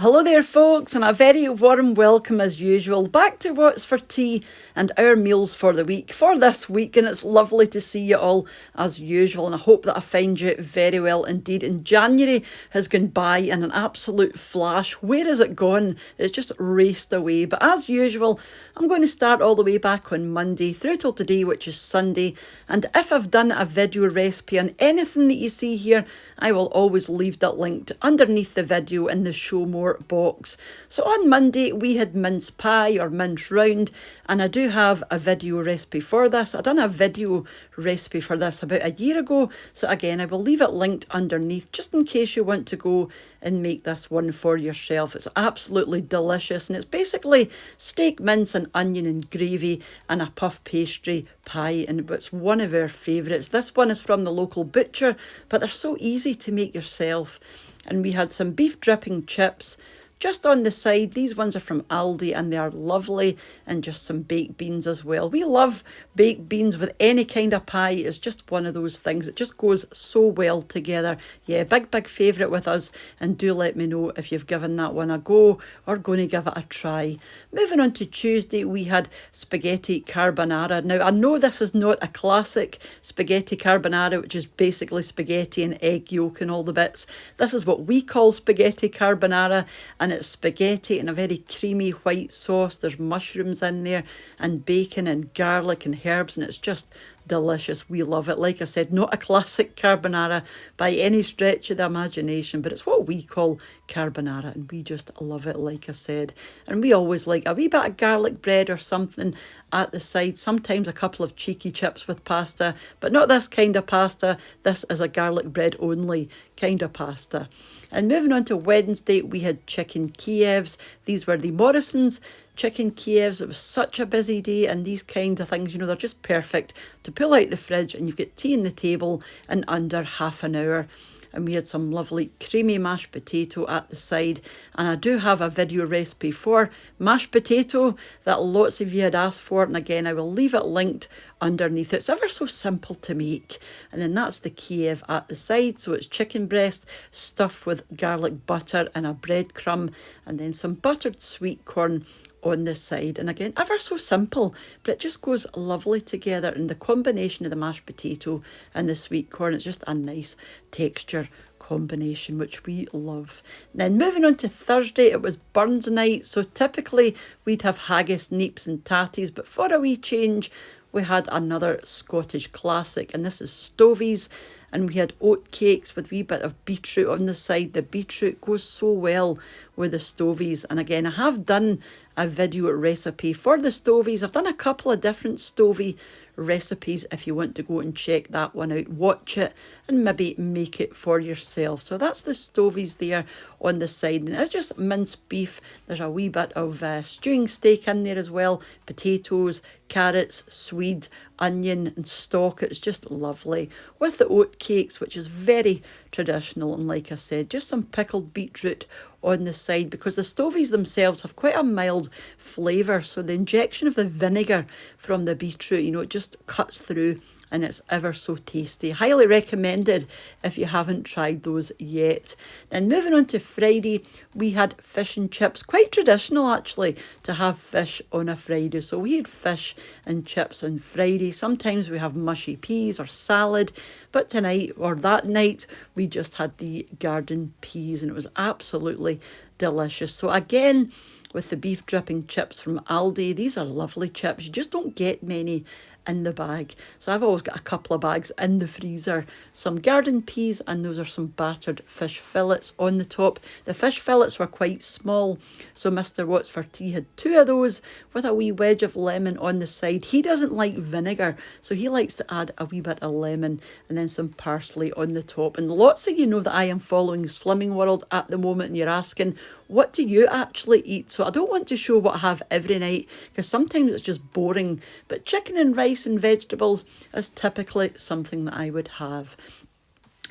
Hello there, folks, and a very warm welcome as usual back to What's for Tea and our meals for the week for this week. And it's lovely to see you all as usual, and I hope that I find you very well indeed. And January has gone by in an absolute flash. Where has it gone? It's just raced away. But as usual, I'm going to start all the way back on Monday through till today, which is Sunday. And if I've done a video recipe on anything that you see here, I will always leave that linked underneath the video in the show more box. So on Monday we had mince pie or mince round, and I do have a video recipe for this. I done a video recipe for this about a year ago, so again I will leave it linked underneath just in case you want to go and make this one for yourself. It's absolutely delicious, and it's basically steak, mince and onion and gravy and a puff pastry pie, and it's one of our favourites. This one is from the local butcher, but they're so easy to make yourself. And we had some beef dripping chips just on the side. These ones are from Aldi and they are lovely, and just some baked beans as well. We love baked beans with any kind of pie. It's just one of those things. It just goes so well together. Yeah, big favourite with us, and do let me know if you've given that one a go or going to give it a try. Moving on to Tuesday, we had spaghetti carbonara. Now, I know this is not a classic spaghetti carbonara, which is basically spaghetti and egg yolk and all the bits. This is what we call spaghetti carbonara, and it's spaghetti in a very creamy white sauce. There's mushrooms in there and bacon and garlic and herbs, and it's just delicious. We love it. Like I said, not a classic carbonara by any stretch of the imagination, but it's what we call carbonara, and we just love it, like I said. And we always like a wee bit of garlic bread or something at the side, sometimes a couple of cheeky chips with pasta, but not this kind of pasta. This is a garlic bread only kind of pasta. And moving on to Wednesday, we had chicken Keeves. These were the Morrison's chicken Keeves. It was such a busy day, and these kinds of things, you know, they're just perfect to pull out the fridge and you've got tea on the table in under half an hour. And we had some lovely creamy mashed potato at the side. And I do have a video recipe for mashed potato that lots of you had asked for. And again, I will leave it linked underneath. It's ever so simple to make. And then that's the Kiev at the side. So it's chicken breast stuffed with garlic butter and a breadcrumb, and then some buttered sweet corn on this side. And again, ever so simple, but it just goes lovely together. And the combination of the mashed potato and the sweet corn, it's just a nice texture combination, which we love. Then moving on to Thursday, it was Burns night. So typically we'd have haggis, neeps and tatties, but for a wee change, we had another Scottish classic, and this is Stovies. And we had oat cakes with a wee bit of beetroot on the side. The beetroot goes so well with the Stovies. And again, I have done a video recipe for the Stovies. I've done a couple of different Stovie recipes. If you want to go and check that one out, watch it and maybe make it for yourself. So that's the Stovies there on the side, and it's just minced beef. There's a wee bit of stewing steak in there as well, potatoes, carrots, swede, onion and stock. It's just lovely with the oat cakes, which is very traditional, and like I said, just some pickled beetroot on the side, because the Stovies themselves have quite a mild flavour, so the injection of the vinegar from the beetroot, you know, it just cuts through, and it's ever so tasty. Highly recommended if you haven't tried those yet. Then moving on to Friday, we had fish and chips. Quite traditional actually to have fish on a Friday. So we had fish and chips on Friday. Sometimes we have mushy peas or salad, but tonight or that night we just had the garden peas, and it was absolutely delicious. So again, with the beef dripping chips from Aldi, these are lovely chips. You just don't get many in the bag, so I've always got a couple of bags in the freezer. Some garden peas, and those are some battered fish fillets on the top. The fish fillets were quite small, so Mr. What's for Tea had 2 of those with a wee wedge of lemon on the side. He doesn't like vinegar, so he likes to add a wee bit of lemon, and then some parsley on the top. And lots of you know that I am following Slimming World at the moment, and you're asking, what do you actually eat? So I don't want to show what I have every night, because sometimes it's just boring, but chicken and rice and vegetables is typically something that I would have.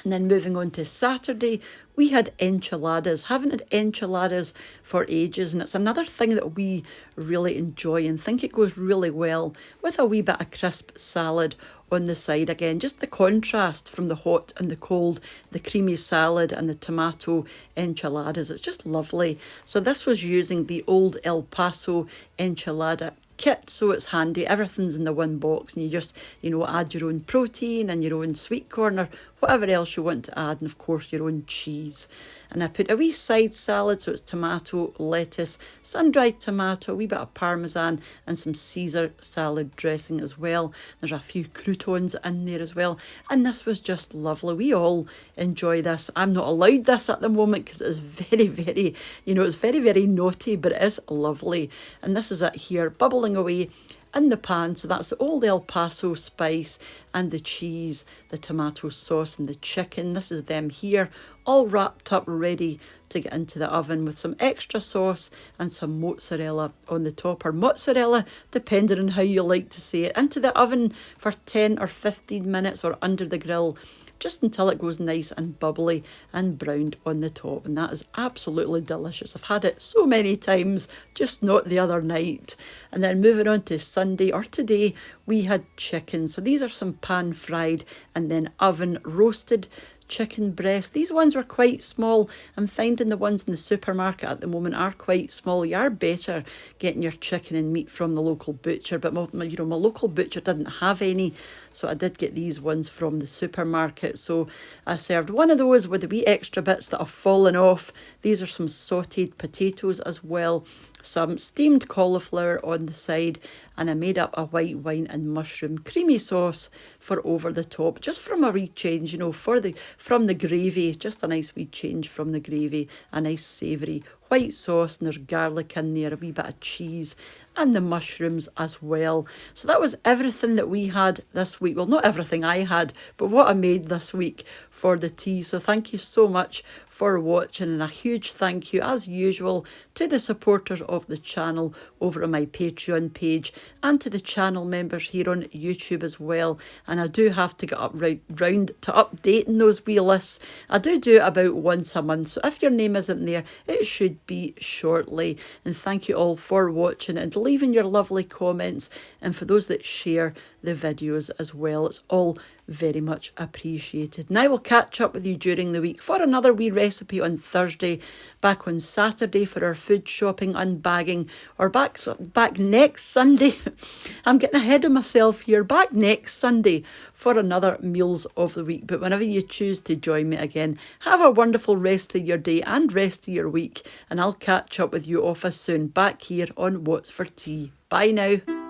And then moving on to Saturday, we had enchiladas. Haven't had enchiladas for ages, and it's another thing that we really enjoy and think it goes really well with a wee bit of crisp salad on the side again. Just the contrast from the hot and the cold, the creamy salad and the tomato enchiladas. It's just lovely. So this was using the old El Paso enchilada kit, so it's handy. Everything's in the one box, and you just, add your own protein and your own sweet corn or whatever else you want to add, and of course your own cheese. And I put a wee side salad, so it's tomato, lettuce, sun-dried tomato, a wee bit of parmesan and some Caesar salad dressing as well. There's a few croutons in there as well, and this was just lovely. We all enjoy this. I'm not allowed this at the moment because it's very, very, it's very, very naughty, but it is lovely. And this is it here, bubbling away in the pan. So that's the old El Paso spice and the cheese, the tomato sauce and the chicken. This is them here, all wrapped up, ready to get into the oven with some extra sauce and some mozzarella on the top, or mozzarella, depending on how you like to say it, into the oven for 10 or 15 minutes or under the grill, just until it goes nice and bubbly and browned on the top. And that is absolutely delicious. I've had it so many times, just not the other night. And then moving on to Sunday, or today, we had chicken. So these are some pan fried and then oven roasted chicken breast. These ones were quite small. I'm finding the ones in the supermarket at the moment are quite small. You are better getting your chicken and meat from the local butcher, but my local butcher didn't have any, so I did get these ones from the supermarket. So I served one of those with the wee extra bits that have fallen off. These are some sautéed potatoes as well, some steamed cauliflower on the side, and I made up a white wine and mushroom creamy sauce for over the top, just from a wee change, from the gravy, just a nice wee change from the gravy, a nice savoury white sauce, and there's garlic in there, a wee bit of cheese, and the mushrooms as well. So that was everything that we had this week. Well, not everything I had, but what I made this week for the tea. So thank you so much for watching, and a huge thank you as usual to the supporters of the channel over on my Patreon page, and to the channel members here on YouTube as well. And I do have to get up round to updating those wee lists. I do it about once a month, so if your name isn't there, it should be shortly. And thank you all for watching and leaving your lovely comments, and for those that share the videos as well. It's all very much appreciated. And I will catch up with you during the week for another wee recipe on Thursday, back on Saturday for our food shopping unbagging, or back next Sunday. I'm getting ahead of myself here. Back next Sunday for another meals of the week. But whenever you choose to join me again, have a wonderful rest of your day and rest of your week, and I'll catch up with you off as soon back here on What's for Tea. Bye now.